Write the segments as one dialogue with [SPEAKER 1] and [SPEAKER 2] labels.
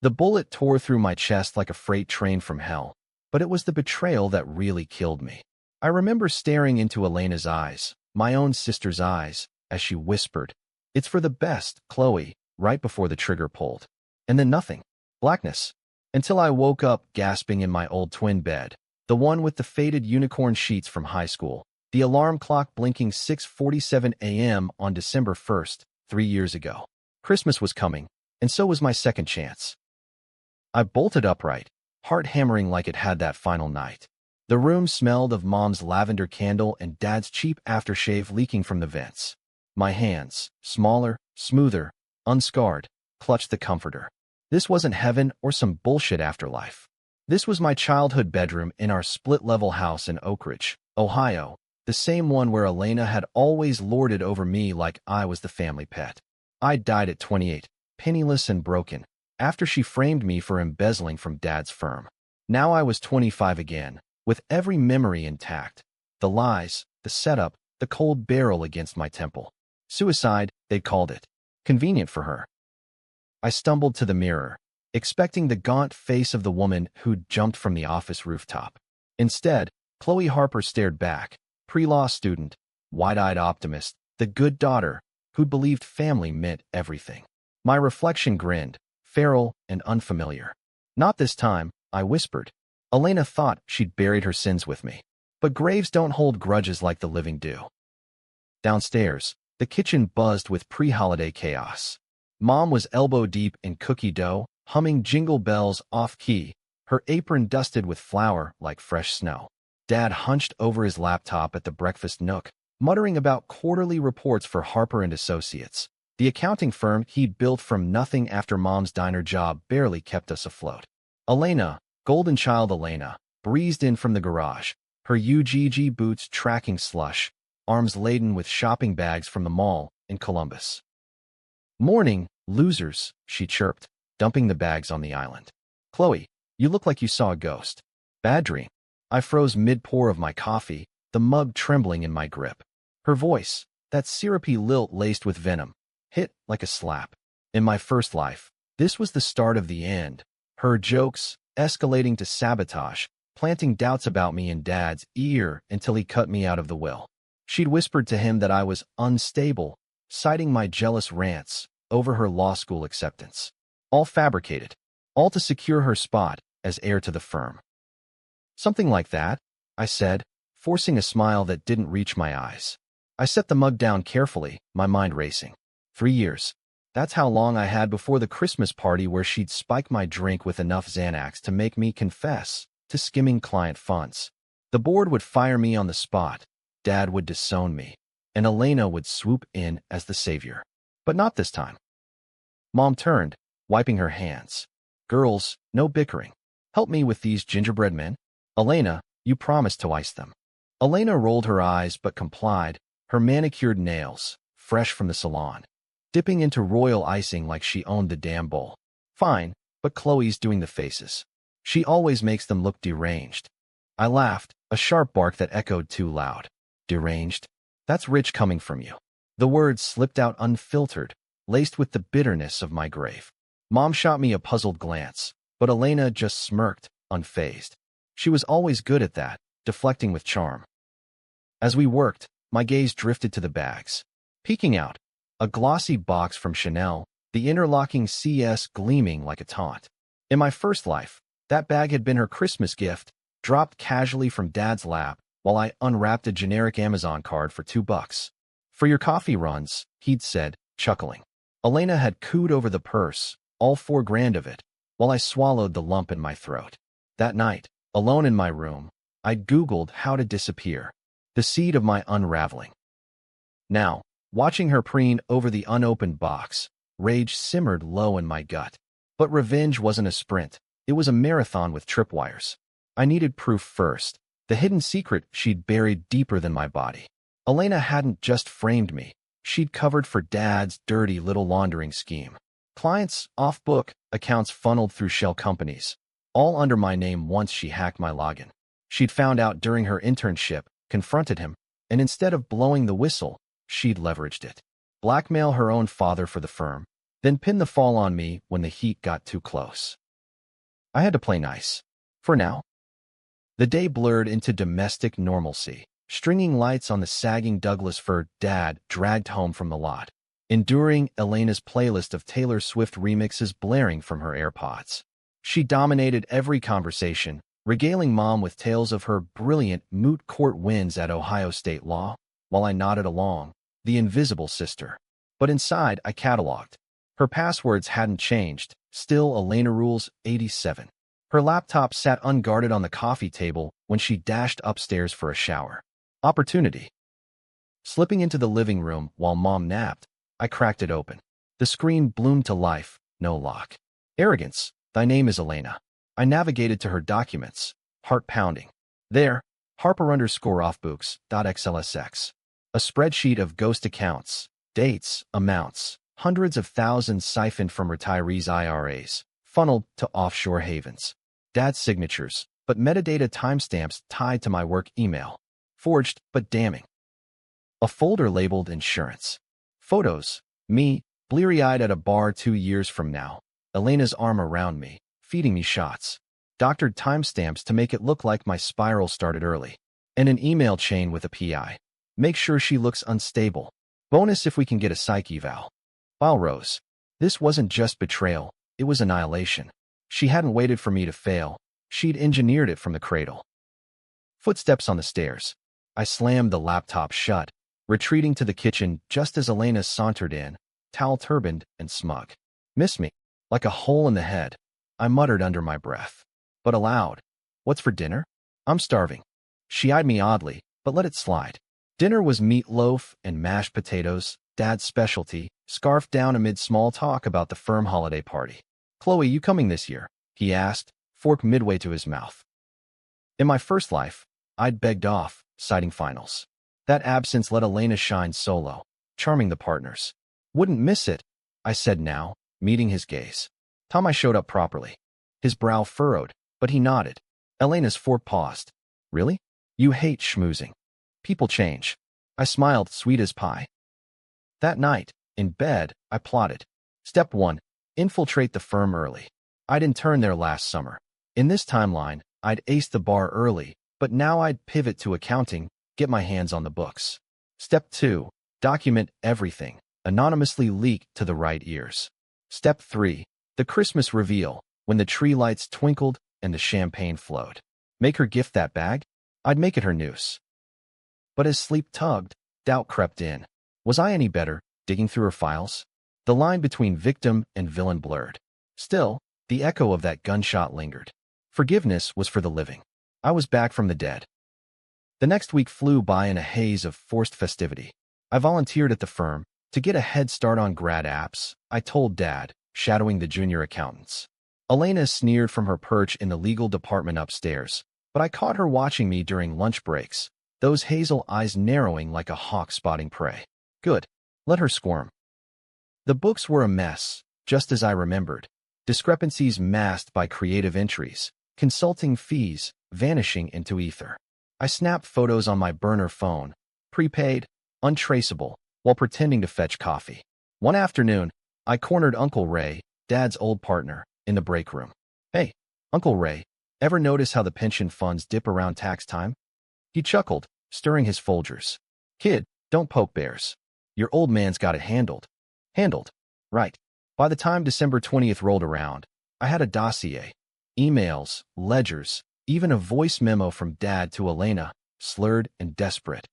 [SPEAKER 1] The bullet tore through my chest like a freight train from hell, but it was the betrayal that really killed me. I remember staring into Elena's eyes, my own sister's eyes, as she whispered, "It's for the best, Chloe," right before the trigger pulled. And then nothing. Blackness. Until I woke up gasping in my old twin bed, the one with the faded unicorn sheets from high school, the alarm clock blinking 6:47 a.m. on December 1st, 3 years ago. Christmas was coming, and so was my second chance. I bolted upright, heart hammering like it had that final night. The room smelled of Mom's lavender candle and Dad's cheap aftershave leaking from the vents. My hands, smaller, smoother, unscarred, clutched the comforter. This wasn't heaven or some bullshit afterlife. This was my childhood bedroom in our split-level house in Oak Ridge, Ohio, the same one where Elena had always lorded over me like I was the family pet. I died at 28, penniless and broken, after she framed me for embezzling from Dad's firm. Now I was 25 again, with every memory intact. The lies, the setup, the cold barrel against my temple. Suicide, they'd called it. Convenient for her. I stumbled to the mirror, expecting the gaunt face of the woman who'd jumped from the office rooftop. Instead, Chloe Harper stared back, pre-law student, wide-eyed optimist, the good daughter, who'd believed family meant everything. My reflection grinned, feral and unfamiliar. "Not this time," I whispered. Elena thought she'd buried her sins with me. But graves don't hold grudges like the living do. Downstairs, the kitchen buzzed with pre-holiday chaos. Mom was elbow-deep in cookie dough, humming jingle bells off-key, her apron dusted with flour like fresh snow. Dad hunched over his laptop at the breakfast nook, muttering about quarterly reports for Harper and Associates. The accounting firm he'd built from nothing after Mom's diner job barely kept us afloat. Elena, golden child Elena, breezed in from the garage, her UGG boots tracking slush, arms laden with shopping bags from the mall in Columbus. "Morning, losers," she chirped, dumping the bags on the island. "Chloe, you look like you saw a ghost." "Bad dream." I froze mid-pour of my coffee, the mug trembling in my grip. Her voice, that syrupy lilt laced with venom, hit like a slap. In my first life, this was the start of the end. Her jokes, escalating to sabotage, planting doubts about me in Dad's ear until he cut me out of the will. She'd whispered to him that I was unstable, citing my jealous rants over her law school acceptance. All fabricated, all to secure her spot as heir to the firm. "Something like that," I said, forcing a smile that didn't reach my eyes. I set the mug down carefully, my mind racing. 3 years. That's how long I had before the Christmas party where she'd spike my drink with enough Xanax to make me confess to skimming client funds. The board would fire me on the spot, Dad would disown me, and Elena would swoop in as the savior. But not this time. Mom turned, wiping her hands. "Girls, no bickering. Help me with these gingerbread men. Elena, you promised to ice them." Elena rolled her eyes but complied, her manicured nails, fresh from the salon, dipping into royal icing like she owned the damn bowl. "Fine, but Chloe's doing the faces. She always makes them look deranged." I laughed, a sharp bark that echoed too loud. "Deranged? That's rich coming from you." The words slipped out unfiltered, laced with the bitterness of my grave. Mom shot me a puzzled glance, but Elena just smirked, unfazed. She was always good at that, deflecting with charm. As we worked, my gaze drifted to the bags. Peeking out, a glossy box from Chanel, the interlocking CS gleaming like a taunt. In my first life, that bag had been her Christmas gift, dropped casually from Dad's lap while I unwrapped a generic Amazon card for $2. "For your coffee runs," he'd said, chuckling. Elena had cooed over the purse, all $4,000 of it, while I swallowed the lump in my throat. That night, alone in my room, I'd Googled how to disappear, the seed of my unraveling. Now, watching her preen over the unopened box, rage simmered low in my gut. But revenge wasn't a sprint, it was a marathon with tripwires. I needed proof first, the hidden secret she'd buried deeper than my body. Elena hadn't just framed me, she'd covered for Dad's dirty little laundering scheme. Clients, off-book, accounts funneled through shell companies, all under my name once she hacked my login. She'd found out during her internship, confronted him, and instead of blowing the whistle, she'd leveraged it. Blackmail her own father for the firm, then pinned the fall on me when the heat got too close. I had to play nice. For now. The day blurred into domestic normalcy. Stringing lights on the sagging Douglas fir Dad dragged home from the lot, enduring Elena's playlist of Taylor Swift remixes blaring from her AirPods. She dominated every conversation, regaling Mom with tales of her brilliant moot court wins at Ohio State Law, while I nodded along, the invisible sister. But inside, I cataloged. Her passwords hadn't changed, still Elena Rules 87. Her laptop sat unguarded on the coffee table when she dashed upstairs for a shower. Opportunity. Slipping into the living room while Mom napped, I cracked it open. The screen bloomed to life, no lock. Arrogance. Thy name is Elena. I navigated to her documents, heart pounding. There, Harper_offbooks.xlsx. A spreadsheet of ghost accounts, dates, amounts, hundreds of thousands siphoned from retirees' IRAs, funneled to offshore havens. Dad's signatures, but metadata timestamps tied to my work email. Forged, but damning. A folder labeled insurance. Photos. Me, bleary-eyed at a bar 2 years from now. Elena's arm around me, feeding me shots. Doctored timestamps to make it look like my spiral started early. And an email chain with a PI. Make sure she looks unstable. Bonus if we can get a psych eval. File rose. This wasn't just betrayal, it was annihilation. She hadn't waited for me to fail. She'd engineered it from the cradle. Footsteps on the stairs. I slammed the laptop shut, retreating to the kitchen just as Elena sauntered in, towel-turbaned and smug. Miss me? Like a hole in the head. I muttered under my breath. But aloud. What's for dinner? I'm starving. She eyed me oddly, but let it slide. Dinner was meatloaf and mashed potatoes, Dad's specialty, scarfed down amid small talk about the firm holiday party. Chloe, you coming this year? He asked, fork midway to his mouth. In my first life, I'd begged off, citing finals. That absence let Elena shine solo, charming the partners. Wouldn't miss it, I said now, meeting his gaze. Tom, I showed up properly. His brow furrowed, but he nodded. Elena's fork paused. Really? You hate schmoozing. People change. I smiled, sweet as pie. That night, in bed, I plotted. Step 1. Infiltrate the firm early. I'd interned there last summer. In this timeline, I'd aced the bar early, but now I'd pivot to accounting, get my hands on the books. Step 2. Document everything, anonymously leak to the right ears. Step 3. The Christmas reveal, when the tree lights twinkled and the champagne flowed. Make her gift that bag? I'd make it her noose. But as sleep tugged, doubt crept in. Was I any better, digging through her files? The line between victim and villain blurred. Still, the echo of that gunshot lingered. Forgiveness was for the living. I was back from the dead. The next week flew by in a haze of forced festivity. I volunteered at the firm. To get a head start on grad apps, I told Dad, shadowing the junior accountants. Elena sneered from her perch in the legal department upstairs, but I caught her watching me during lunch breaks, those hazel eyes narrowing like a hawk spotting prey. Good. Let her squirm. The books were a mess, just as I remembered. Discrepancies masked by creative entries, consulting fees vanishing into ether. I snapped photos on my burner phone, prepaid, untraceable, while pretending to fetch coffee. One afternoon, I cornered Uncle Ray, Dad's old partner, in the break room. Hey, Uncle Ray, ever notice how the pension funds dip around tax time? He chuckled, stirring his Folgers. Kid, don't poke bears. Your old man's got it handled. Handled. Right. By the time December 20th rolled around, I had a dossier. Emails, ledgers, even a voice memo from Dad to Elena, slurred and desperate.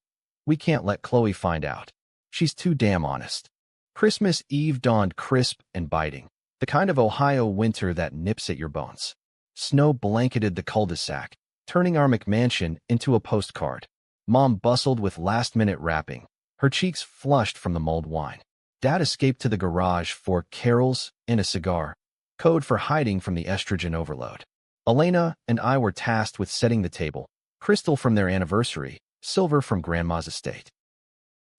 [SPEAKER 1] We can't let Chloe find out. She's too damn honest. Christmas Eve dawned crisp and biting, the kind of Ohio winter that nips at your bones. Snow blanketed the cul-de-sac, turning our McMansion into a postcard. Mom bustled with last-minute wrapping, her cheeks flushed from the mulled wine. Dad escaped to the garage for carols and a cigar, code for hiding from the estrogen overload. Elena and I were tasked with setting the table, crystal from their anniversary, silver from Grandma's estate.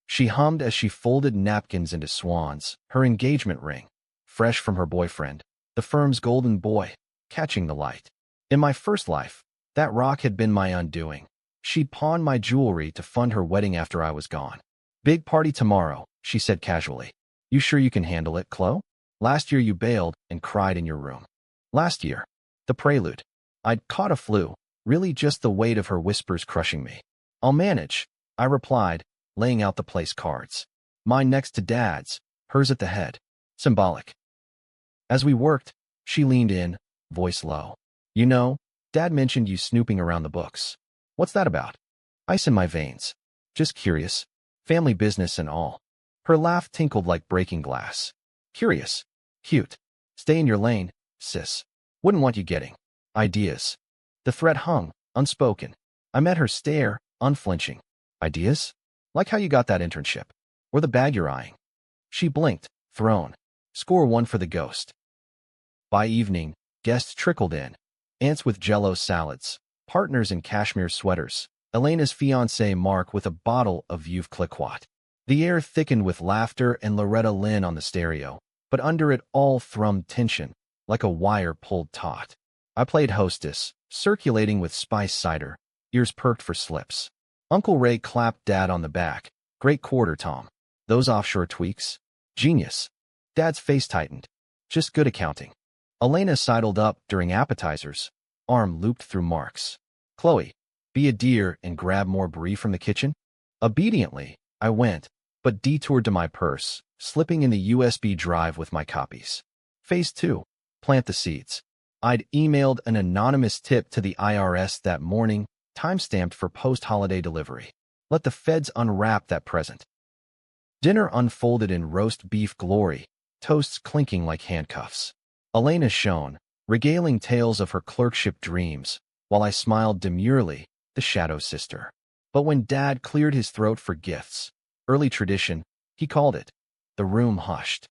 [SPEAKER 1] She hummed as she folded napkins into swans, her engagement ring, fresh from her boyfriend, the firm's golden boy, catching the light. In my first life, that rock had been my undoing. She'd pawned my jewelry to fund her wedding after I was gone. Big party tomorrow, she said casually. You sure you can handle it, Chloe? Last year you bailed and cried in your room. Last year. The prelude. I'd caught a flu, really just the weight of her whispers crushing me. I'll manage, I replied, laying out the place cards. Mine next to Dad's, hers at the head. Symbolic. As we worked, she leaned in, voice low. You know, Dad mentioned you snooping around the books. What's that about? Ice in my veins. Just curious. Family business and all. Her laugh tinkled like breaking glass. Curious. Cute. Stay in your lane, sis. Wouldn't want you getting ideas. The threat hung, unspoken. I met her stare, unflinching. Ideas? Like how you got that internship. Or the bag you're eyeing. She blinked, thrown. Score one for the ghost. By evening, guests trickled in. Aunts with Jell-O salads, partners in cashmere sweaters, Elena's fiancé Mark with a bottle of Veuve Clicquot. The air thickened with laughter and Loretta Lynn on the stereo, but under it all thrummed tension, like a wire pulled taut. I played hostess, circulating with spice cider, ears perked for slips. Uncle Ray clapped Dad on the back. Great quarter, Tom. Those offshore tweaks? Genius. Dad's face tightened. Just good accounting. Elena sidled up during appetizers, arm looped through Mark's. Chloe, be a dear and grab more brie from the kitchen? Obediently, I went, but detoured to my purse, slipping in the USB drive with my copies. Phase 2. Plant the seeds. I'd emailed an anonymous tip to the IRS that morning, time-stamped for post-holiday delivery. Let the feds unwrap that present. Dinner unfolded in roast beef glory, toasts clinking like handcuffs. Elena shone, regaling tales of her clerkship dreams, while I smiled demurely, the shadow sister. But when Dad cleared his throat for gifts, early tradition, he called it, the room hushed.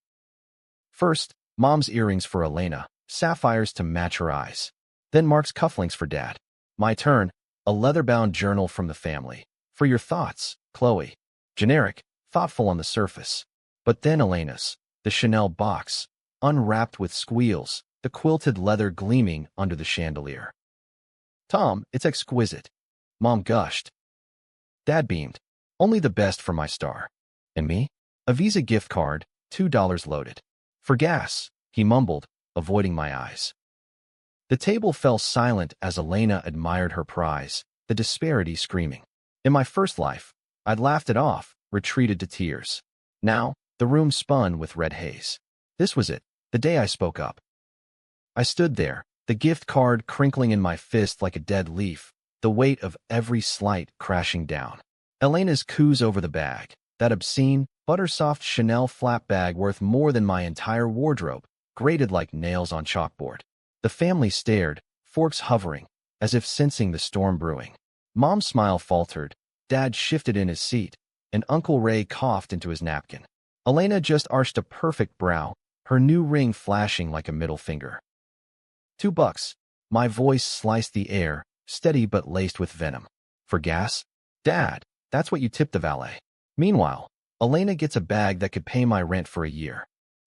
[SPEAKER 1] First, Mom's earrings for Elena, sapphires to match her eyes. Then Mark's cufflinks for Dad. My turn, a leather-bound journal from the family. For your thoughts, Chloe. Generic, thoughtful on the surface. But then Elena's, the Chanel box, unwrapped with squeals, the quilted leather gleaming under the chandelier. Tom, it's exquisite. Mom gushed. Dad beamed. Only the best for my star. And me? A Visa gift card, $2 loaded. For gas, he mumbled, avoiding my eyes. The table fell silent as Elena admired her prize, the disparity screaming. In my first life, I'd laughed it off, retreated to tears. Now, the room spun with red haze. This was it, the day I spoke up. I stood there, the gift card crinkling in my fist like a dead leaf, the weight of every slight crashing down. Elena's coos over the bag, that obscene, butter-soft Chanel flap bag worth more than my entire wardrobe, grated like nails on chalkboard. The family stared, forks hovering, as if sensing the storm brewing. Mom's smile faltered, Dad shifted in his seat, and Uncle Ray coughed into his napkin. Elena just arched a perfect brow, her new ring flashing like a middle finger. $2. My voice sliced the air, steady but laced with venom. For gas? Dad, that's what you tipped the valet. Meanwhile, Elena gets a bag that could pay my rent for a year.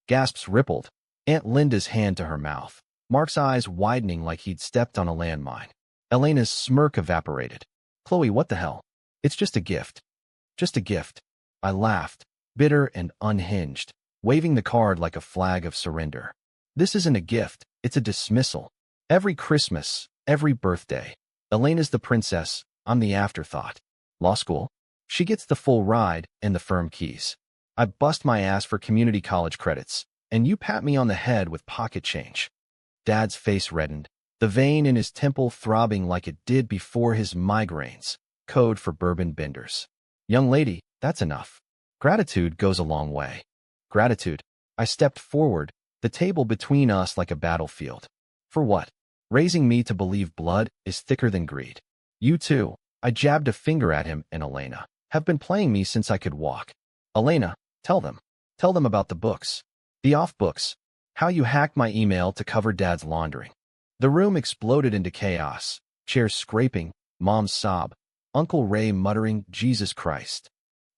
[SPEAKER 1] Gasps rippled, Aunt Linda's hand to her mouth, Mark's eyes widening like he'd stepped on a landmine. Elena's smirk evaporated. Chloe, what the hell? It's just a gift. Just a gift. I laughed, bitter and unhinged, waving the card like a flag of surrender. This isn't a gift, it's a dismissal. Every Christmas, every birthday. Elena's the princess, I'm the afterthought. Law school? She gets the full ride and the firm keys. I bust my ass for community college credits, and you pat me on the head with pocket change. Dad's face reddened, the vein in his temple throbbing like it did before his migraines, code for bourbon benders. Young lady, that's enough. Gratitude goes a long way. Gratitude. I stepped forward, the table between us like a battlefield. For what? Raising me to believe blood is thicker than greed. You too, I jabbed a finger at him and Elena, have been playing me since I could walk. Elena, tell them. Tell them about the books. The off books. How you hacked my email to cover Dad's laundering. The room exploded into chaos. Chairs scraping, Mom's sob, Uncle Ray muttering, Jesus Christ.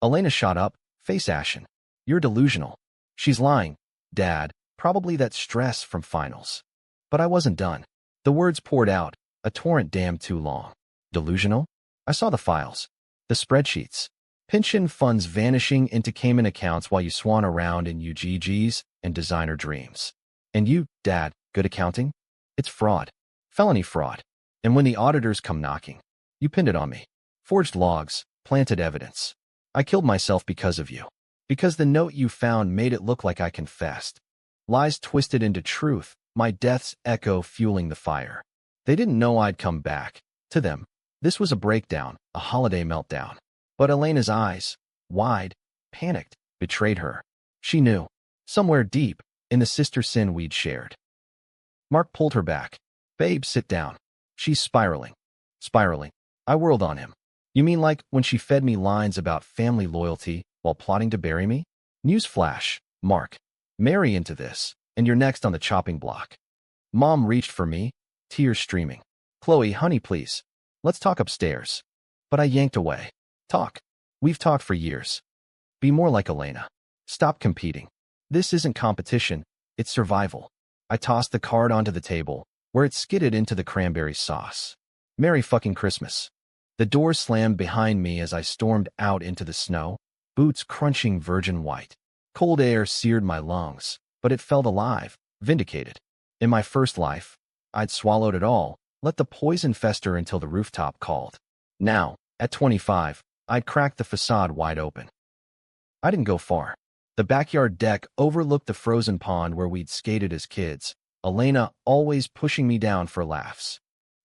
[SPEAKER 1] Elena shot up, face ashen. You're delusional. She's lying, Dad, probably that stress from finals. But I wasn't done. The words poured out, a torrent damn too long. Delusional? I saw the files. The spreadsheets. Pension funds vanishing into Cayman accounts while you swan around in UGGs and designer dreams. And you, Dad, good accounting? It's fraud. Felony fraud. And when the auditors come knocking, you pinned it on me. Forged logs, planted evidence. I killed myself because of you. Because the note you found made it look like I confessed. Lies twisted into truth, my death's echo fueling the fire. They didn't know I'd come back. To them, this was a breakdown, a holiday meltdown. But Elena's eyes, wide, panicked, betrayed her. She knew, somewhere deep, in the sister sin we'd shared. Mark pulled her back. Babe, sit down. She's spiraling. Spiraling. I whirled on him. You mean like when she fed me lines about family loyalty while plotting to bury me? Newsflash, Mark. Marry into this, and you're next on the chopping block. Mom reached for me, tears streaming. Chloe, honey, please. Let's talk upstairs. But I yanked away. Talk. We've talked for years. Be more like Elena. Stop competing. This isn't competition, it's survival. I tossed the card onto the table, where it skidded into the cranberry sauce. Merry fucking Christmas. The door slammed behind me as I stormed out into the snow, boots crunching virgin white. Cold air seared my lungs, but it felt alive, vindicated. In my first life, I'd swallowed it all, let the poison fester until the rooftop called. Now, at 25, I'd cracked the facade wide open. I didn't go far. The backyard deck overlooked the frozen pond where we'd skated as kids, Elena always pushing me down for laughs.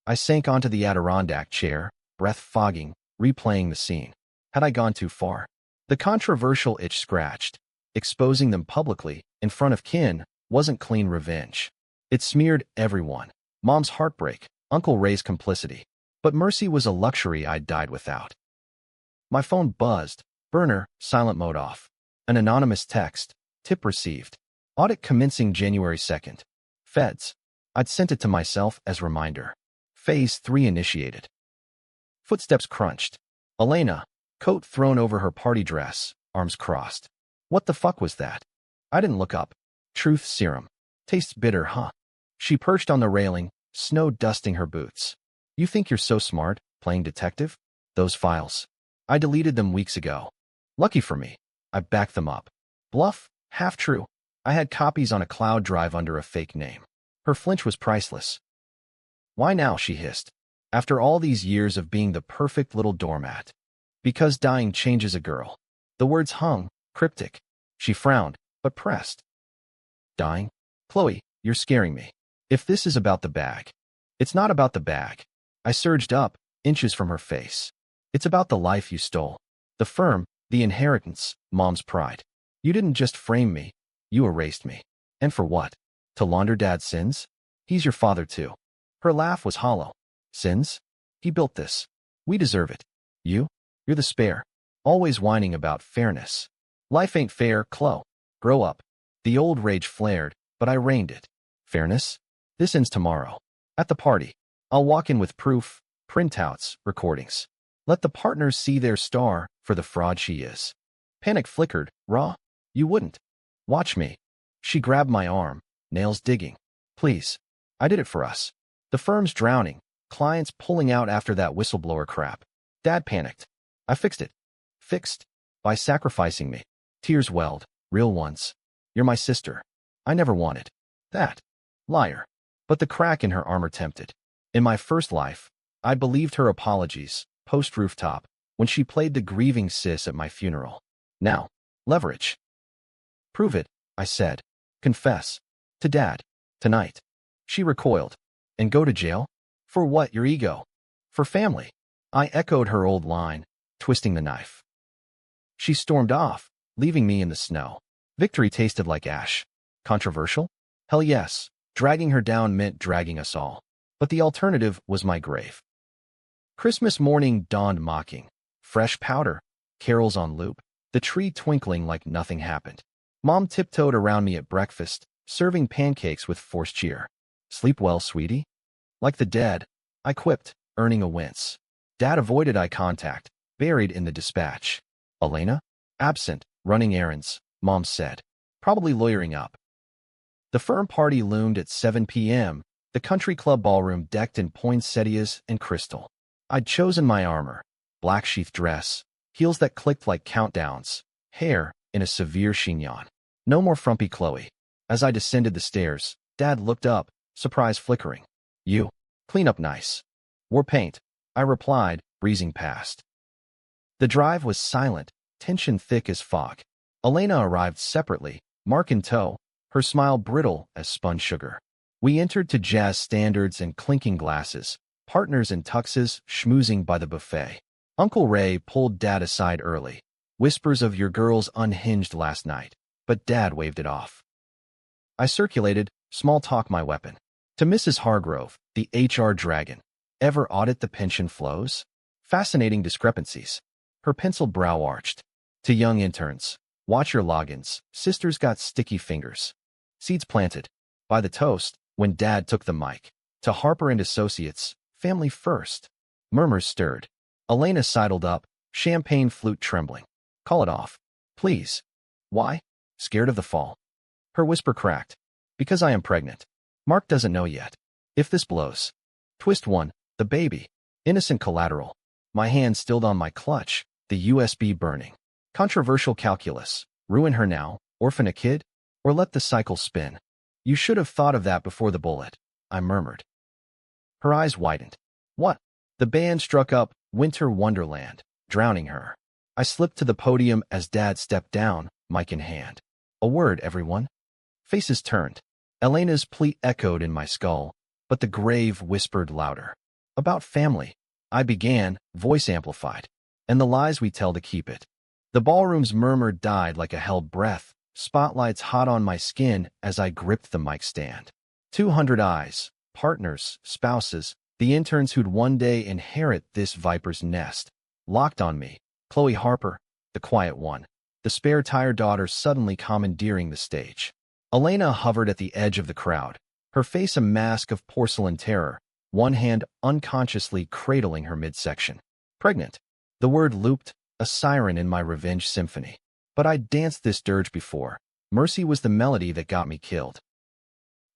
[SPEAKER 1] I sank onto the Adirondack chair, breath fogging, replaying the scene. Had I gone too far? The controversial itch scratched. Exposing them publicly, in front of kin, wasn't clean revenge. It smeared everyone. Mom's heartbreak, Uncle Ray's complicity. But mercy was a luxury I'd died without. My phone buzzed. Burner, silent mode off. An anonymous text. Tip received. Audit commencing January 2nd. Feds. I'd sent it to myself as reminder. Phase 3 initiated. Footsteps crunched. Elena, coat thrown over her party dress, arms crossed. What the fuck was that? I didn't look up. Truth serum. Tastes bitter, huh? She perched on the railing, snow dusting her boots. You think you're so smart, playing detective? Those files. I deleted them weeks ago. Lucky for me, I backed them up. Bluff, half true. I had copies on a cloud drive under a fake name. Her flinch was priceless. Why now, she hissed. After all these years of being the perfect little doormat. Because dying changes a girl. The words hung, cryptic. She frowned, but pressed. Dying? Chloe, you're scaring me. If this is about the bag. It's not about the bag. I surged up, inches from her face. It's about the life you stole. The firm, the inheritance, Mom's pride. You didn't just frame me, you erased me. And for what? To launder Dad's sins? He's your father too. Her laugh was hollow. Sins? He built this. We deserve it. You're the spare. Always whining about fairness. Life ain't fair, Chloe. Grow up. The old rage flared, but I reined it. Fairness? This ends tomorrow. At the party. I'll walk in with proof, printouts, recordings. Let the partners see their star for the fraud she is. Panic flickered. Raw? You wouldn't. Watch me. She grabbed my arm, nails digging. Please. I did it for us. The firm's drowning. Clients pulling out after that whistleblower crap. Dad panicked. I fixed it. Fixed. By sacrificing me. Tears welled. Real ones. You're my sister. I never wanted that. Liar. But the crack in her armor tempted. In my first life, I believed her apologies, post-rooftop, when she played the grieving sis at my funeral. Now, leverage. Prove it, I said. Confess. To Dad. Tonight. She recoiled. And go to jail? For what, your ego? For family. I echoed her old line, twisting the knife. She stormed off, leaving me in the snow. Victory tasted like ash. Controversial? Hell yes. Dragging her down meant dragging us all. But the alternative was my grave. Christmas morning dawned mocking. Fresh powder, carols on loop, the tree twinkling like nothing happened. Mom tiptoed around me at breakfast, serving pancakes with forced cheer. Sleep well, sweetie? Like the dead, I quipped, earning a wince. Dad avoided eye contact, buried in the dispatch. Elena? Absent, running errands, Mom said. Probably lawyering up. The firm party loomed at 7 p.m., the country club ballroom decked in poinsettias and crystal. I'd chosen my armor, black sheath dress, heels that clicked like countdowns, hair in a severe chignon. No more frumpy Chloe. As I descended the stairs, Dad looked up, surprise flickering. You, clean up nice. War paint, I replied, breezing past. The drive was silent, tension thick as fog. Elena arrived separately, Mark in tow, her smile brittle as spun sugar. We entered to jazz standards and clinking glasses, partners in tuxes schmoozing by the buffet. Uncle Ray pulled Dad aside early. Whispers of your girls unhinged last night, but Dad waved it off. I circulated, small talk my weapon. To Mrs. Hargrove, the HR dragon. Ever audit the pension flows? Fascinating discrepancies. Her penciled brow arched. To young interns, watch your logins. Sisters got sticky fingers. Seeds planted. By the toast, when Dad took the mic. To Harper and Associates, family first. Murmurs stirred. Elena sidled up, champagne flute trembling. Call it off. Please. Why? Scared of the fall. Her whisper cracked. Because I am pregnant. Mark doesn't know yet. If this blows. Twist 1, the baby. Innocent collateral. My hand stilled on my clutch, the USB burning. Controversial calculus. Ruin her now, orphan a kid, or let the cycle spin. You should have thought of that before the bullet, I murmured. Her eyes widened. What? The band struck up Winter Wonderland, drowning her. I slipped to the podium as Dad stepped down, mic in hand. A word, everyone. Faces turned. Elena's plea echoed in my skull, but the grave whispered louder. About family, I began, voice amplified, and the lies we tell to keep it. The ballroom's murmur died like a held breath, spotlights hot on my skin as I gripped the mic stand. 200 eyes, partners, spouses, the interns who'd one day inherit this viper's nest, locked on me. Chloe Harper, the quiet one, the spare tire daughter suddenly commandeering the stage. Elena hovered at the edge of the crowd, her face a mask of porcelain terror, one hand unconsciously cradling her midsection. Pregnant. The word looped, a siren in my revenge symphony. But I'd danced this dirge before. Mercy was the melody that got me killed.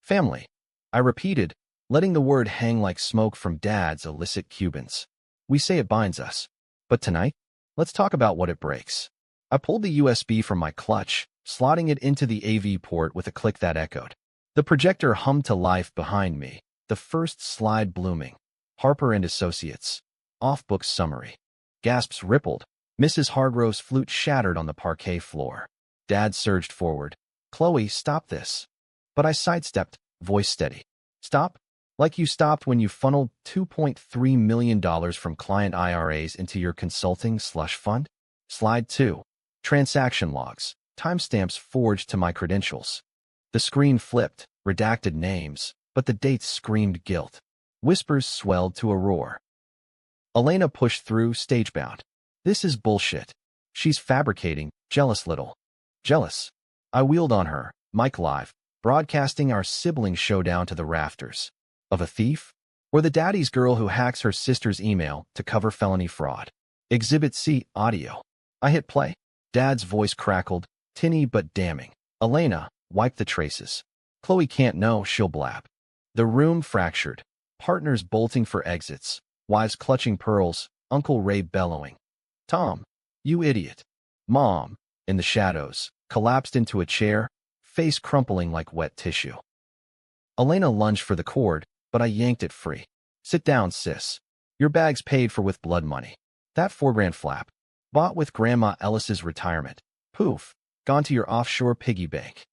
[SPEAKER 1] Family. I repeated, letting the word hang like smoke from Dad's illicit Cubans. We say it binds us. But tonight, let's talk about what it breaks. I pulled the USB from my clutch, slotting it into the AV port with a click that echoed. The projector hummed to life behind me, the first slide blooming. Harper and Associates. Off-book summary. Gasps rippled. Mrs. Hargrove's flute shattered on the parquet floor. Dad surged forward. Chloe, stop this. But I sidestepped, voice steady. Stop? Like you stopped when you funneled $2.3 million from client IRAs into your consulting slush fund? Slide 2. Transaction logs. Timestamps forged to my credentials. The screen flipped, redacted names, but the dates screamed guilt. Whispers swelled to a roar. Elena pushed through, stage-bound. This is bullshit. She's fabricating, jealous little. Jealous. I wheeled on her, mic live, broadcasting our sibling showdown to the rafters. Of a thief? Or the daddy's girl who hacks her sister's email to cover felony fraud? Exhibit C, audio. I hit play. Dad's voice crackled, tinny but damning. Elena, wipe the traces. Chloe can't know, she'll blab. The room fractured. Partners bolting for exits. Wives clutching pearls. Uncle Ray bellowing. Tom, you idiot. Mom, in the shadows, collapsed into a chair, face crumpling like wet tissue. Elena lunged for the cord, but I yanked it free. Sit down, sis. Your bag's paid for with blood money. That $4,000 flap. Bought with Grandma Ellis's retirement. Poof. Gone to your offshore piggy bank.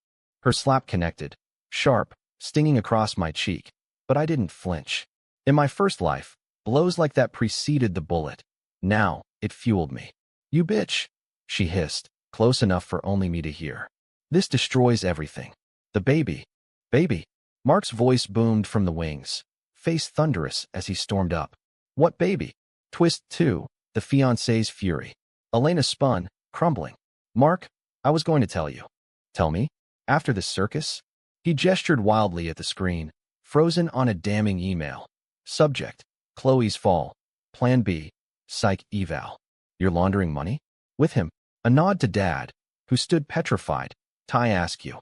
[SPEAKER 1] Her slap connected. Sharp, stinging across my cheek. But I didn't flinch. In my first life, blows like that preceded the bullet. Now, it fueled me. You bitch, she hissed, close enough for only me to hear. This destroys everything. The baby. Baby. Mark's voice boomed from the wings, face thunderous as he stormed up. What baby? Twist 2, the fiancé's fury. Elena spun, crumbling. Mark, I was going to tell you. Tell me? After the circus? He gestured wildly at the screen, frozen on a damning email. Subject, Chloe's fall. Plan B, psych eval. You're laundering money? With him. A nod to Dad, who stood petrified. I ask you.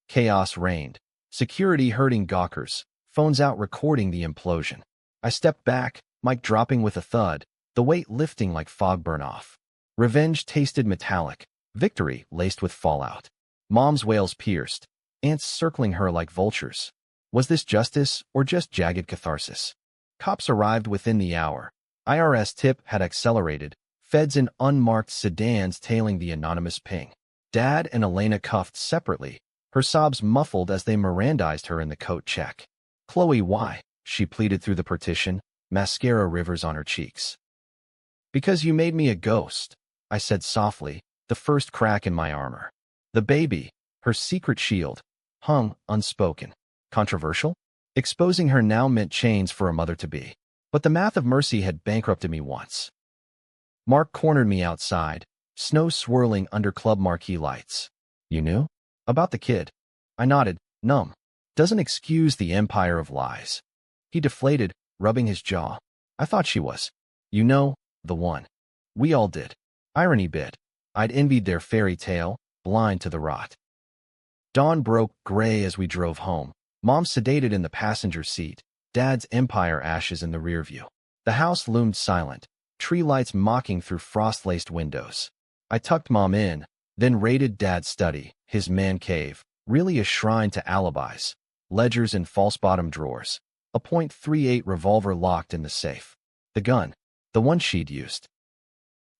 [SPEAKER 1] Chaos reigned. Security herding gawkers, phones out recording the implosion. I stepped back, mic dropping with a thud, the weight lifting like fog burn off. Revenge tasted metallic, victory laced with fallout. Mom's wails pierced, ants circling her like vultures. Was this justice or just jagged catharsis? Cops arrived within the hour. IRS tip had accelerated, feds in unmarked sedans tailing the anonymous ping. Dad and Elena cuffed separately, her sobs muffled as they Mirandized her in the coat check. "Chloe, why?" she pleaded through the partition, mascara rivers on her cheeks. "Because you made me a ghost," I said softly, the first crack in my armor. The baby, her secret shield, hung unspoken. Controversial? Exposing her now meant chains for a mother-to-be. But the math of mercy had bankrupted me once. Mark cornered me outside, snow swirling under club marquee lights. "You knew? About the kid?" I nodded, numb. "Doesn't excuse the empire of lies." He deflated, rubbing his jaw. "I thought she was. You know, the one. We all did." Irony bit. I'd envied their fairy tale, blind to the rot. Dawn broke gray as we drove home. Mom sedated in the passenger seat, Dad's empire ashes in the rear view. The house loomed silent, tree lights mocking through frost-laced windows. I tucked Mom in, then raided Dad's study, his man cave, really a shrine to alibis, ledgers in false-bottom drawers, a .38 revolver locked in the safe. The gun, the one she'd used.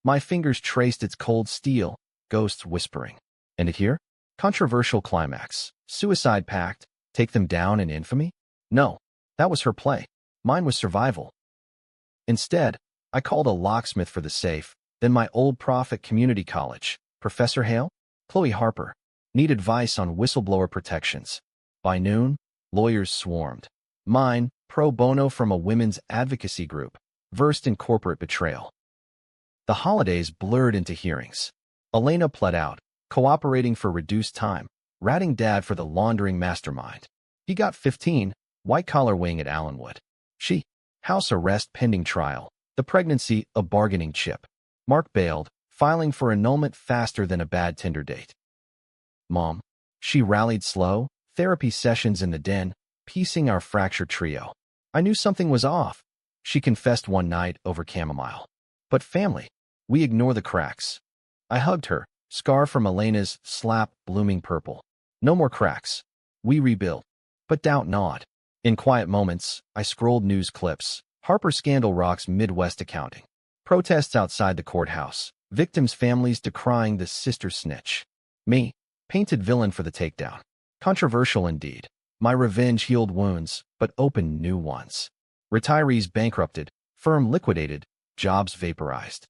[SPEAKER 1] My fingers traced its cold steel, ghosts whispering. And it here? Controversial climax. Suicide pact. Take them down in infamy? No, that was her play. Mine was survival. Instead, I called a locksmith for the safe, then my old prof at community college, Professor Hale, Chloe Harper, need advice on whistleblower protections. By noon, lawyers swarmed. Mine, pro bono from a women's advocacy group, versed in corporate betrayal. The holidays blurred into hearings. Elena pled out, cooperating for reduced time, ratting Dad for the laundering mastermind. He got 15, white-collar wing at Allenwood. She, house arrest pending trial, the pregnancy a bargaining chip. Mark bailed, filing for annulment faster than a bad Tinder date. Mom, she rallied slow, therapy sessions in the den, piecing our fractured trio. I knew something was off. She confessed one night over chamomile. But family, we ignore the cracks. I hugged her, scar from Elena's slap blooming purple. No more cracks. We rebuild. But doubt not. In quiet moments, I scrolled news clips. Harper scandal rocks Midwest accounting. Protests outside the courthouse. Victims' families decrying the sister snitch. Me, painted villain for the takedown. Controversial indeed. My revenge healed wounds, but opened new ones. Retirees bankrupted, firm liquidated, jobs vaporized.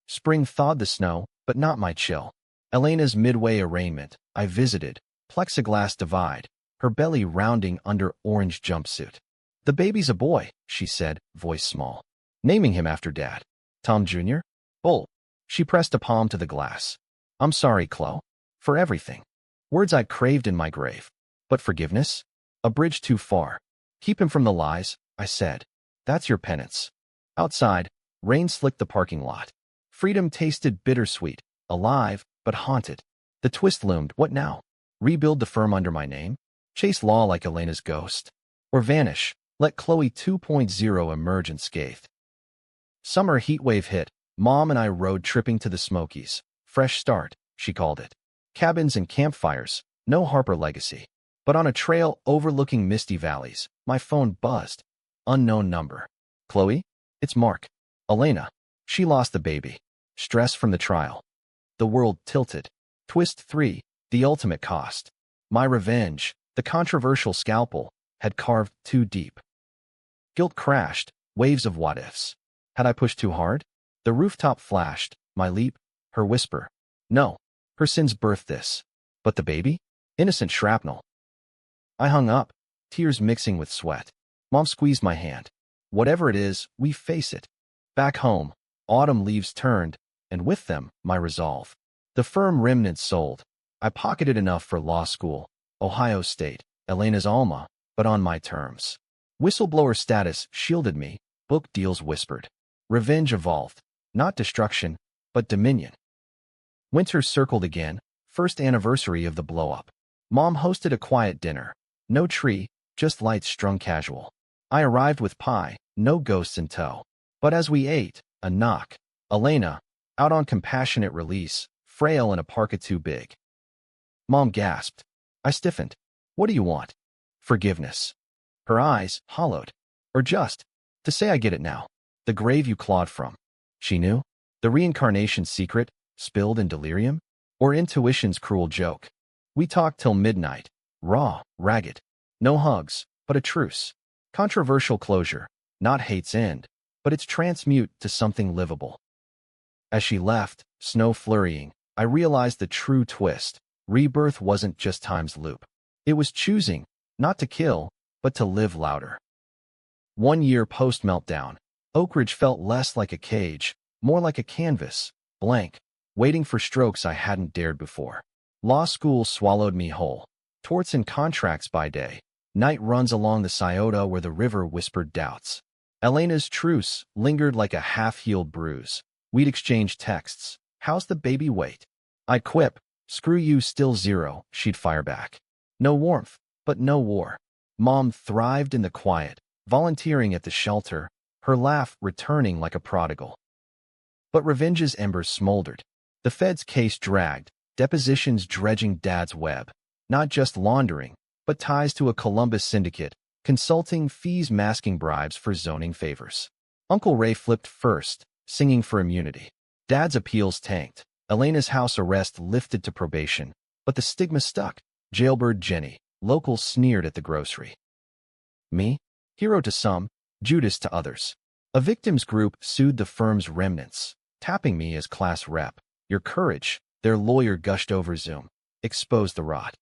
[SPEAKER 1] Spring thawed the snow, but not my chill. Elena's midway arraignment, I visited, plexiglass divide, her belly rounding under orange jumpsuit. "The baby's a boy," she said, voice small. "Naming him after Dad. Tom Jr.? Bull." She pressed a palm to the glass. "I'm sorry, Chloe. For everything." Words I craved in my grave. But forgiveness? A bridge too far. "Keep him from the lies," I said. "That's your penance." Outside, rain slicked the parking lot. Freedom tasted bittersweet, alive, but haunted. The twist loomed. What now? Rebuild the firm under my name? Chase law like Elena's ghost? Or vanish, let Chloe 2.0 emerge unscathed? Summer heatwave hit. Mom and I rode tripping to the Smokies. Fresh start, she called it. Cabins and campfires, no Harper legacy. But on a trail overlooking misty valleys, my phone buzzed. Unknown number. "Chloe? It's Mark." "Elena." She lost the baby. Stress from the trial. The world tilted. Twist 3, the ultimate cost. My revenge, the controversial scalpel, had carved too deep. Guilt crashed, waves of what-ifs. Had I pushed too hard? The rooftop flashed, my leap, her whisper. No, her sins birthed this. But the baby? Innocent shrapnel. I hung up, tears mixing with sweat. Mom squeezed my hand. "Whatever it is, we face it." Back home, autumn leaves turned, and with them, my resolve. The firm remnants sold. I pocketed enough for law school, Ohio State, Elena's alma, but on my terms. Whistleblower status shielded me, book deals whispered. Revenge evolved, not destruction, but dominion. Winter circled again, first anniversary of the blow-up. Mom hosted a quiet dinner. No tree, just lights strung casual. I arrived with pie, no ghosts in tow. But as we ate, a knock. "Elena." out on compassionate release, frail in a parka too big. Mom gasped. I stiffened. What do you want? Forgiveness. Her eyes hollowed. Or just, to say I get it now. The grave you clawed from. She knew? The reincarnation secret, spilled in delirium? Or intuition's cruel joke? We talked till midnight, raw, ragged. No hugs, but a truce. Controversial closure, not hate's end, but its transmute to something livable. As she left, snow flurrying, I realized the true twist. Rebirth wasn't just time's loop. It was choosing, not to kill, but to live louder. 1 year post-meltdown, Oak Ridge felt less like a cage, more like a canvas, blank, waiting for strokes I hadn't dared before. Law school swallowed me whole. Torts and contracts by day. Night runs along the Scioto where the river whispered doubts. Elena's truce lingered like a half-healed bruise. We'd exchange texts. How's the baby weight? I'd quip. Screw you, still zero, she'd fire back. No warmth, but no war. Mom thrived in the quiet, volunteering at the shelter, her laugh returning like a prodigal. But revenge's embers smoldered. The Fed's case dragged, depositions dredging Dad's web. Not just laundering, but ties to a Columbus syndicate, consulting fees masking bribes for zoning favors. Uncle Ray flipped first, singing for immunity. Dad's appeals tanked. Elena's house arrest lifted to probation, but the stigma stuck. Jailbird Jenny, locals sneered at the grocery. Me? Hero to some, Judas to others. A victims group sued the firm's remnants, tapping me as class rep. Your courage, their lawyer gushed over Zoom, exposed the rot.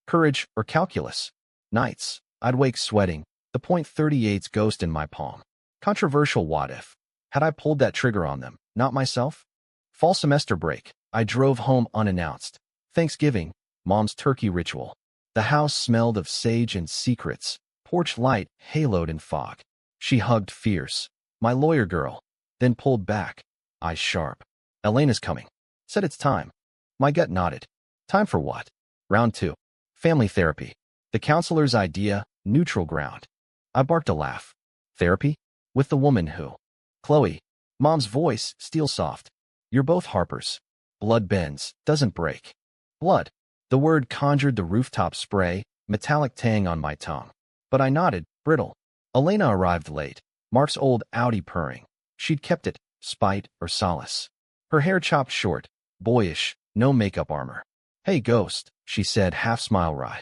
[SPEAKER 1] Courage or calculus? Nights, I'd wake sweating, the .38's ghost in my palm. Controversial what if. Had I pulled that trigger on them, not myself? Fall semester break, I drove home unannounced. Thanksgiving, Mom's turkey ritual. The house smelled of sage and secrets, porch light haloed in fog. She hugged fierce. My lawyer girl. Then pulled back, eyes sharp. Elena's coming. Said it's time. My gut nodded. Time for what? Round 2. Family therapy. The counselor's idea, neutral ground. I barked a laugh. Therapy? With the woman who? Chloe. Mom's voice, steel soft. You're both Harpers. Blood bends, doesn't break. Blood. The word conjured the rooftop spray, metallic tang on my tongue. But I nodded, brittle. Elena arrived late. Mark's old Audi purring. She'd kept it, spite or solace. Her hair chopped short, boyish, no makeup armor. Hey, ghost, she said, half-smile wry.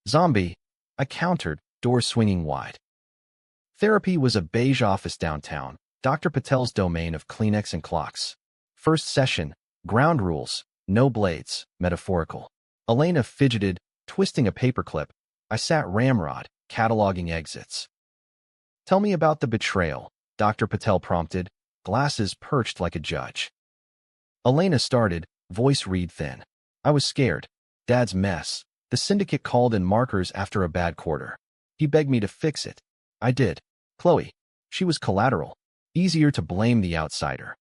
[SPEAKER 1] Zombie, I countered, doors swinging wide. Therapy was a beige office downtown, Dr. Patel's domain of Kleenex and clocks. First session, ground rules, no blades, metaphorical. Elena fidgeted, twisting a paperclip. I sat ramrod, cataloging exits. Tell me about the betrayal, Dr. Patel prompted, glasses perched like a judge. Elena started, voice reed thin. I was scared. Dad's mess. The syndicate called in markers after a bad quarter. He begged me to fix it. I did. Chloe. She was collateral. Easier to blame the outsider.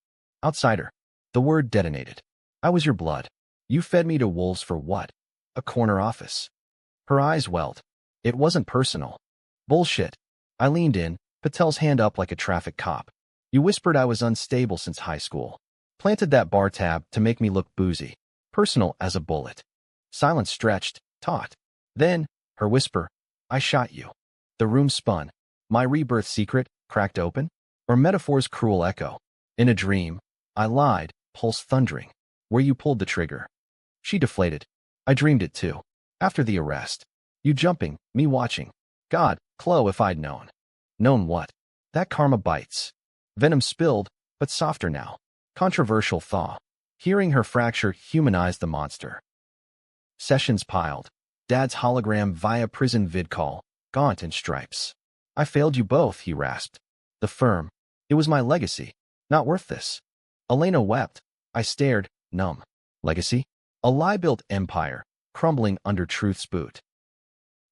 [SPEAKER 1] Outsider. The word detonated. I was your blood. You fed me to wolves for what? A corner office. Her eyes welled. It wasn't personal. Bullshit. I leaned in, Patel's hand up like a traffic cop. You whispered I was unstable since high school. Planted that bar tab to make me look boozy. Personal as a bullet. Silence stretched, taut. Then, her whisper, I shot you. The room spun. My rebirth secret, cracked open? Or metaphor's cruel echo? In a dream, I lied, pulse thundering. Where you pulled the trigger. She deflated. I dreamed it too. After the arrest. You jumping, me watching. God, Chloe, if I'd known. Known what? That karma bites. Venom spilled, but softer now. Controversial thaw. Hearing her fracture humanized the monster. Sessions piled. Dad's hologram via prison vid call, gaunt in stripes. I failed you both, he rasped. The firm. It was my legacy. Not worth this. Elena wept. I stared, numb. Legacy? A lie-built empire, crumbling under truth's boot.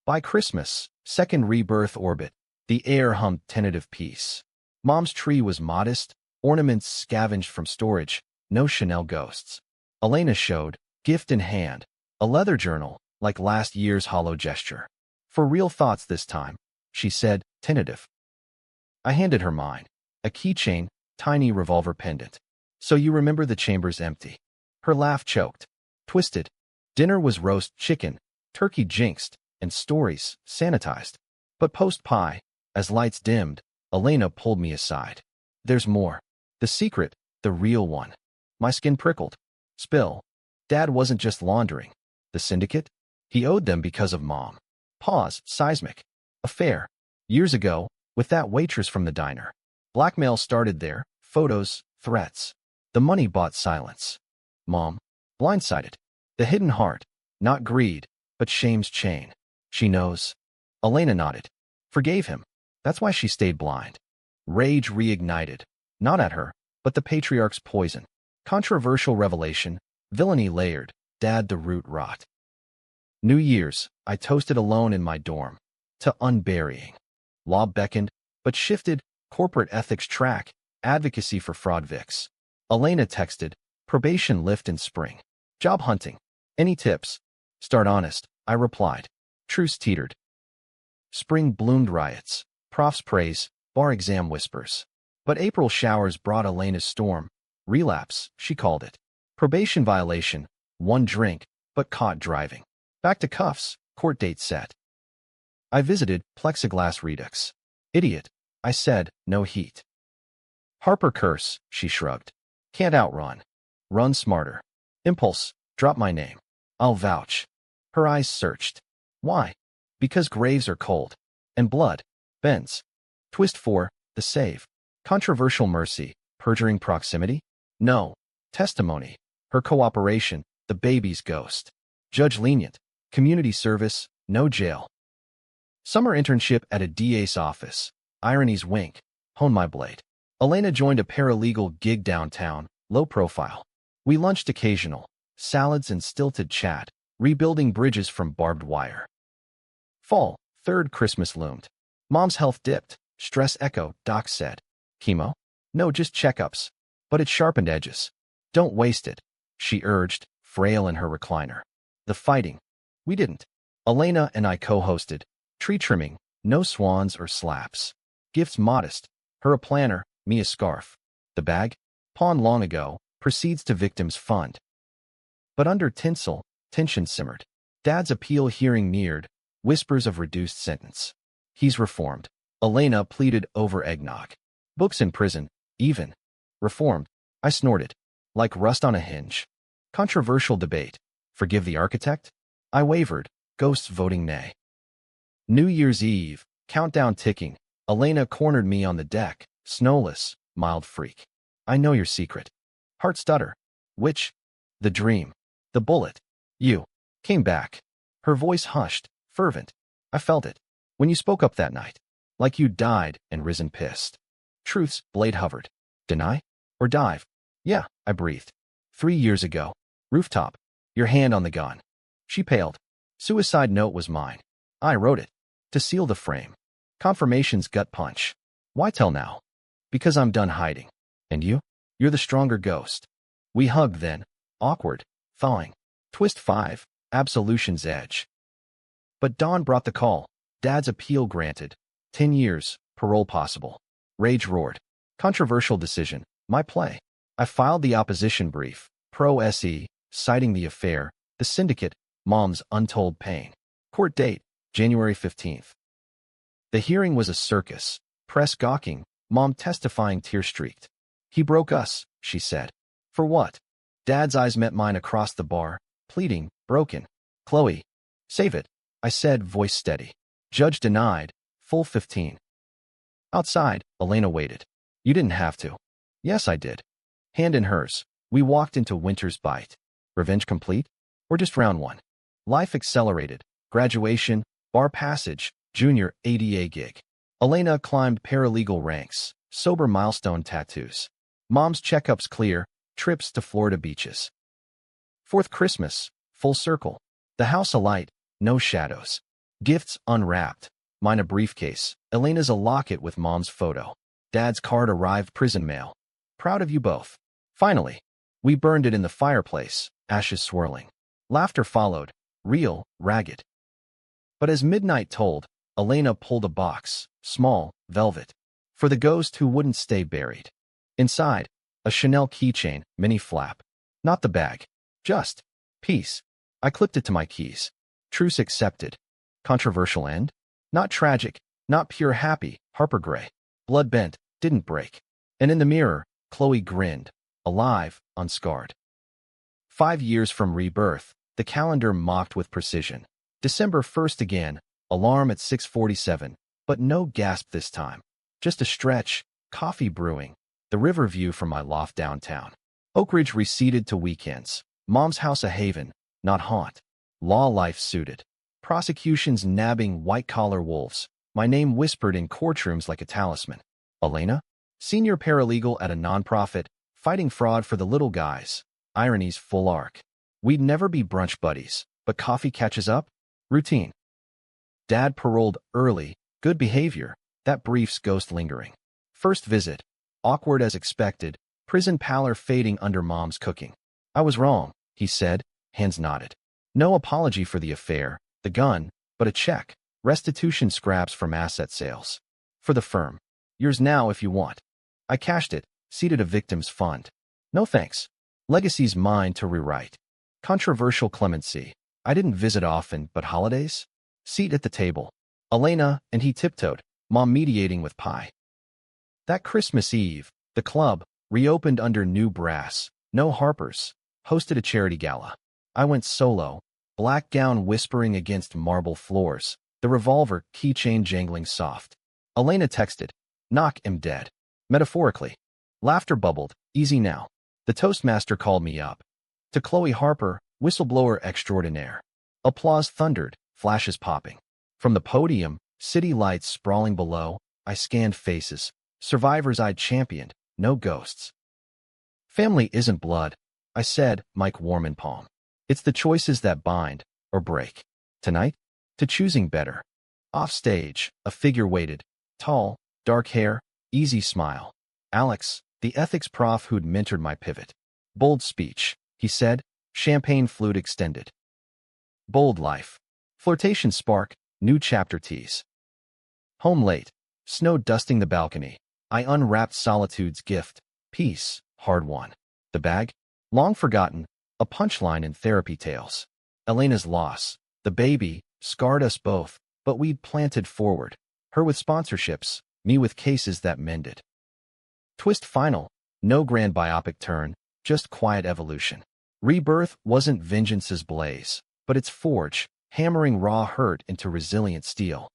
[SPEAKER 1] By Christmas, second rebirth orbit, the air hummed tentative peace. Mom's tree was modest, ornaments scavenged from storage, no Chanel ghosts. Elena showed, gift in hand, a leather journal, like last year's hollow gesture. For real thoughts this time, she said, tentative. I handed her mine, a keychain, tiny revolver pendant. So you remember the chamber's empty. Her laugh choked. Twisted. Dinner was roast chicken, turkey jinxed, and stories sanitized. But post-pie, as lights dimmed, Elena pulled me aside. There's more. The secret, the real one. My skin prickled. Spill. Dad wasn't just laundering. The syndicate? He owed them because of Mom. Pause. Seismic. Affair. Years ago, with that waitress from the diner. Blackmail started there. Photos, threats. The money bought silence. Mom. Blindsided. The hidden heart. Not greed, but shame's chain. She knows. Elena nodded. Forgave him. That's why she stayed blind. Rage reignited. Not at her, but the patriarch's poison. Controversial revelation. Villainy layered. Dad the root rot. New Year's, I toasted alone in my dorm. To unburying. Law beckoned, but shifted. Corporate ethics track. Advocacy for fraud Vicks. Elena texted. Probation lift in spring. Job hunting. Any tips? Start honest, I replied. Truce teetered. Spring bloomed riots. Profs praise. Bar exam whispers. But April showers brought Elena's storm. Relapse, she called it. Probation violation. One drink, but caught driving. Back to cuffs. Court date set. I visited plexiglass redux. Idiot, I said, no heat. Harper curse, she shrugged. Can't outrun. Run smarter. Impulse, drop my name. I'll vouch. Her eyes searched. Why? Because graves are cold. And blood bends. Twist 4, the save. Controversial mercy, perjuring proximity? No. Testimony. Her cooperation, the baby's ghost. Judge lenient. Community service, no jail. Summer internship at a DA's office. Irony's wink. Hone my blade. Elena joined a paralegal gig downtown, low profile. We lunched occasional. Salads and stilted chat. Rebuilding bridges from barbed wire. Fall, third Christmas loomed. Mom's health dipped. Stress echo, doc said. Chemo? No, just checkups. But it sharpened edges. Don't waste it, she urged, frail in her recliner. The fighting. We didn't. Elena and I co-hosted. Tree trimming, no swans or slaps. Gifts modest. Her a planner, me a scarf. The bag? Pawned long ago, proceeds to victims' fund. But under tinsel, tension simmered. Dad's appeal hearing neared, whispers of reduced sentence. He's reformed. Elena pleaded over eggnog. Books in prison, even. Reformed. I snorted. Like rust on a hinge. Controversial debate. Forgive the architect? I wavered, ghosts voting nay. New Year's Eve, countdown ticking. Elena cornered me on the deck, snowless, mild freak. I know your secret. Heart stutter. Which? The dream. The bullet. You. Came back. Her voice hushed, fervent. I felt it. When you spoke up that night. Like you died and risen pissed. Truth's blade hovered. Deny? Or dive? Yeah, I breathed. 3 years ago. Rooftop. Your hand on the gun. She paled. Suicide note was mine. I wrote it. To seal the frame. Confirmation's gut punch. Why tell now? Because I'm done hiding. And you? You're the stronger ghost. We hugged then. Awkward. Thawing. Twist 5. Absolution's edge. But dawn brought the call. Dad's appeal granted. 10 years. Parole possible. Rage roared. Controversial decision. My play. I filed the opposition brief. Pro SE. Citing the affair. The syndicate. Mom's untold pain. Court date. January 15th. The hearing was a circus. Press gawking. Mom testifying tear-streaked. He broke us, she said. For what? Dad's eyes met mine across the bar. Pleading. Broken. Chloe. Save it. I said, voice steady. Judge denied. Full 15. Outside, Elena waited. You didn't have to. Yes, I did. Hand in hers. We walked into winter's bite. Revenge complete? Or just round one? Life accelerated. Graduation, bar passage, junior ADA gig. Elena climbed paralegal ranks, sober milestone tattoos. Mom's checkups clear, trips to Florida beaches. Fourth Christmas, full circle. The house alight, no shadows. Gifts unwrapped. Mine a briefcase. Elena's a locket with Mom's photo. Dad's card arrived prison mail. Proud of you both. Finally. We burned it in the fireplace, ashes swirling. Laughter followed, real, ragged. But as midnight told, Elena pulled a box, small, velvet, for the ghost who wouldn't stay buried. Inside, A Chanel keychain, mini flap. Not the bag. Just. Peace. I clipped it to my keys. Truce accepted. Controversial end? Not tragic, not pure happy, Harper Gray. Blood bent, didn't break. And in the mirror, Chloe grinned. Alive, unscarred. 5 years from rebirth, the calendar mocked with precision. December 1st again, alarm at 6:47, but no gasp this time. Just a stretch, coffee brewing, the river view from my loft downtown. Oak Ridge receded to weekends. Mom's house a haven, not haunt. Law life suited. Prosecutions nabbing white-collar wolves. My name whispered in courtrooms like a talisman. Elena? Senior paralegal at a nonprofit, fighting fraud for the little guys. Irony's full arc. We'd never be brunch buddies, but coffee catches up? Routine. Dad paroled early, good behavior, that brief's ghost lingering. First visit, awkward as expected, prison pallor fading under Mom's cooking. I was wrong, he said, hands nodded. No apology for the affair, the gun, but a check, restitution scraps from asset sales. For the firm. Yours now if you want. I cashed it, seeded a victim's fund. No thanks. Legacy's mine to rewrite. Controversial clemency. I didn't visit often, but holidays? Seat at the table. Elena and he tiptoed, Mom mediating with pie. That Christmas Eve, the club, reopened under new brass. No Harpers. Hosted a charity gala. I went solo, black gown whispering against marble floors, the revolver keychain jangling soft. Elena texted, knock him dead. Metaphorically. Laughter bubbled, easy now. The Toastmaster called me up. To Chloe Harper, whistleblower extraordinaire. Applause thundered, flashes popping. From the podium, city lights sprawling below, I scanned faces. Survivors I'd championed, no ghosts. Family isn't blood, I said, mic warm in palm. It's the choices that bind, or break. Tonight? To choosing better. Off stage, a figure waited. Tall, dark hair, easy smile. Alex, the ethics prof who'd mentored my pivot. Bold speech, he said, champagne flute extended. Bold life. Flirtation spark, new chapter tease. Home late. Snow dusting the balcony. I unwrapped solitude's gift. Peace, hard won. The bag? Long forgotten, a punchline in therapy tales. Elena's loss. The baby, scarred us both, but we'd planted forward. Her with sponsorships, me with cases that mended. Twist final. No grand biopic turn, just quiet evolution. Rebirth wasn't vengeance's blaze, but its forge, hammering raw hurt into resilient steel.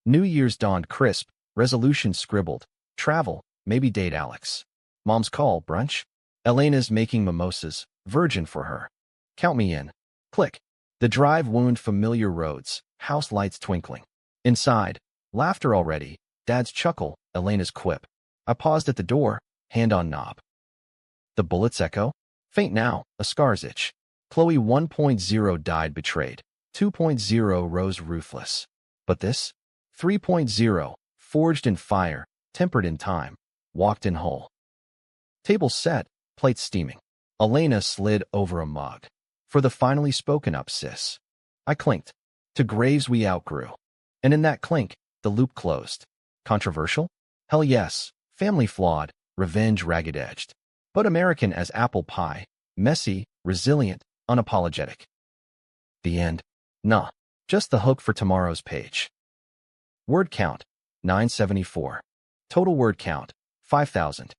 [SPEAKER 1] New Year's dawned crisp, resolution scribbled. Travel, maybe date Alex. Mom's call, brunch? Elena's making mimosas, virgin for her. Count me in. Click. The drive wound familiar roads, house lights twinkling. Inside, laughter already, Dad's chuckle, Elena's quip. I paused at the door, hand on knob. The bullets echo? Faint now, a scar's itch. Chloe 1.0 died betrayed. 2.0 rose ruthless. But this? 3.0, forged in fire, tempered in time, walked in whole. Table set, plates steaming. Elena slid over a mug. For the finally spoken up, sis. I clinked. To graves we outgrew. And in that clink, the loop closed. Controversial? Hell yes. Family flawed, revenge ragged-edged. But American as apple pie. Messy, resilient, unapologetic. The end. Nah. Just the hook for tomorrow's page. Word count, 974. Total word count, 5,000.